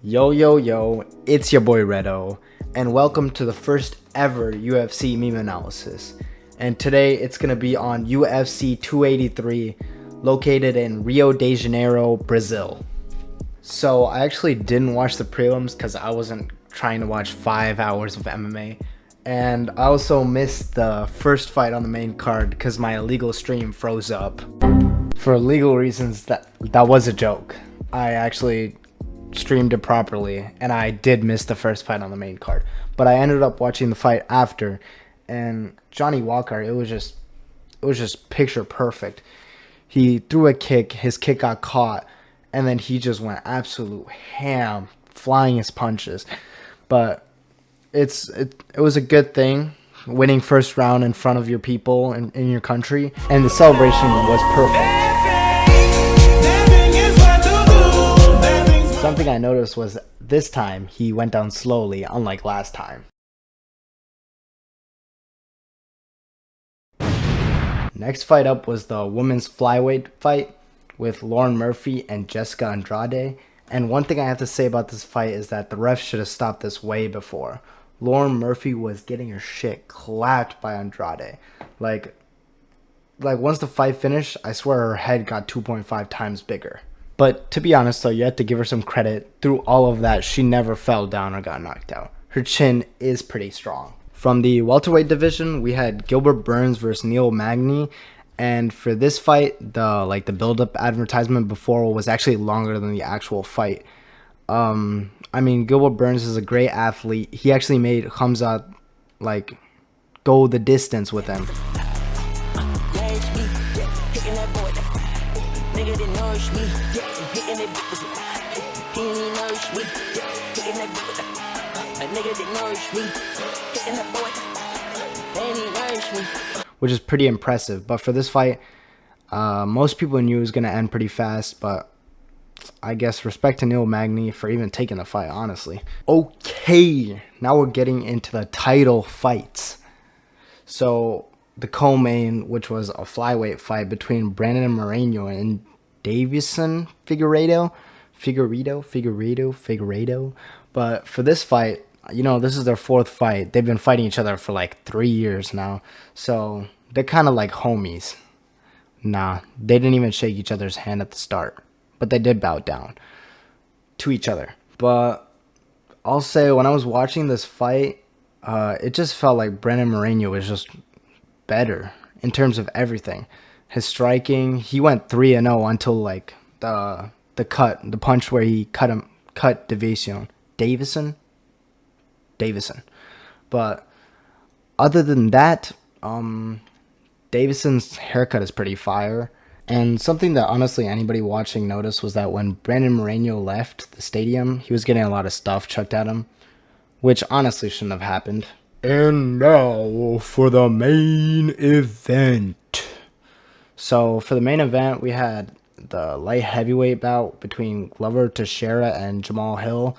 Yo, yo, yo, it's your boy Redo, and welcome to the first ever UFC meme analysis. And today it's going to be on UFC 283, located in Rio de Janeiro, Brazil. So I actually didn't watch the prelims because I wasn't trying to watch 5 hours of MMA. And I also missed the first fight on the main card because my illegal stream froze up. For legal reasons, that was a joke. I actually streamed it properly, and I did miss the first fight on the main card, but I ended up watching the fight after, and Johnny Walker, it was just picture perfect. He threw a kick, his kick got caught, and then he just went absolute ham, flying his punches. But it was a good thing, winning first round in front of your people in your country, and the celebration was perfect. Something I noticed was this time he went down slowly, unlike last time. Next fight up was the women's flyweight fight with Lauren Murphy and Jessica Andrade. And one thing I have to say about this fight is that the refs should have stopped this way before. Lauren Murphy was getting her shit clapped by Andrade. Like once the fight finished, I swear her head got 2.5 times bigger. But to be honest though, you have to give her some credit. Through all of that, she never fell down or got knocked out. Her chin is pretty strong. From the welterweight division, we had Gilbert Burns versus Neil Magny. And for this fight, the build-up advertisement before was actually longer than the actual fight. I mean, Gilbert Burns is a great athlete. He actually made Hamza go the distance with him. Which is pretty impressive. But for this fight, most people knew it was going to end pretty fast, but I guess respect to Neil Magny for even taking the fight, honestly. Okay, now we're getting into the title fights. So the co-main, which was a flyweight fight between Brandon Moreno and Davison Figueiredo. But for this fight, you know, this is their fourth fight. They've been fighting each other for like 3 years now. So they're kind of like homies. Nah, they didn't even shake each other's hand at the start. But they did bow down to each other. But I'll say when I was watching this fight, it just felt like Brandon Moreno was just better in terms of everything. His striking, he went 3-0 until like the punch where he cut Davison. But other than that, Davison's haircut is pretty fire. And something that honestly anybody watching noticed was that when Brandon Moreno left the stadium, he was getting a lot of stuff chucked at him, which honestly shouldn't have happened. And now for the main event. So for the main event, we had the light heavyweight bout between Glover Teixeira and Jamal Hill.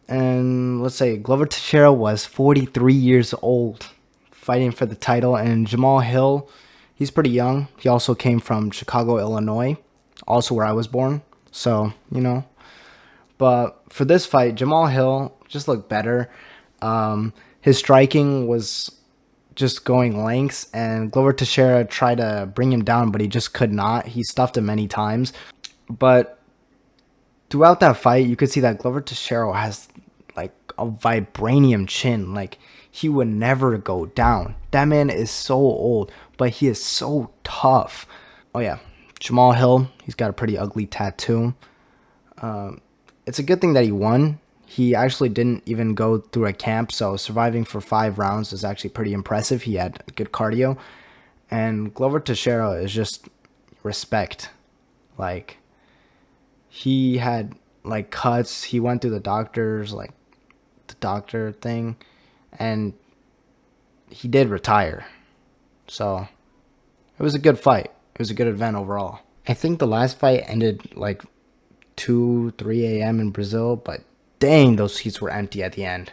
And let's say Glover Teixeira was 43 years old, fighting for the title, and Jamal Hill, he's pretty young. He also came from Chicago, Illinois, also where I was born. So, you know. But for this fight, Jamal Hill just looked better. His striking was just going lengths, and Glover Teixeira tried to bring him down, but he just could not. He stuffed him many times. But throughout that fight, you could see that Glover Teixeira has like a vibranium chin. Like, he would never go down. That man is so old, but he is so tough. Oh yeah, Jamal Hill, he's got a pretty ugly tattoo. It's a good thing that he won. He actually didn't even go through a camp, so surviving for 5 rounds is actually pretty impressive. He had good cardio. And Glover Teixeira is just respect. Like, he had like cuts. He went through the doctor thing, and he did retire. So it was a good fight. It was a good event overall. I think the last fight ended like 2-3 a.m. in Brazil, but dang, those seats were empty at the end.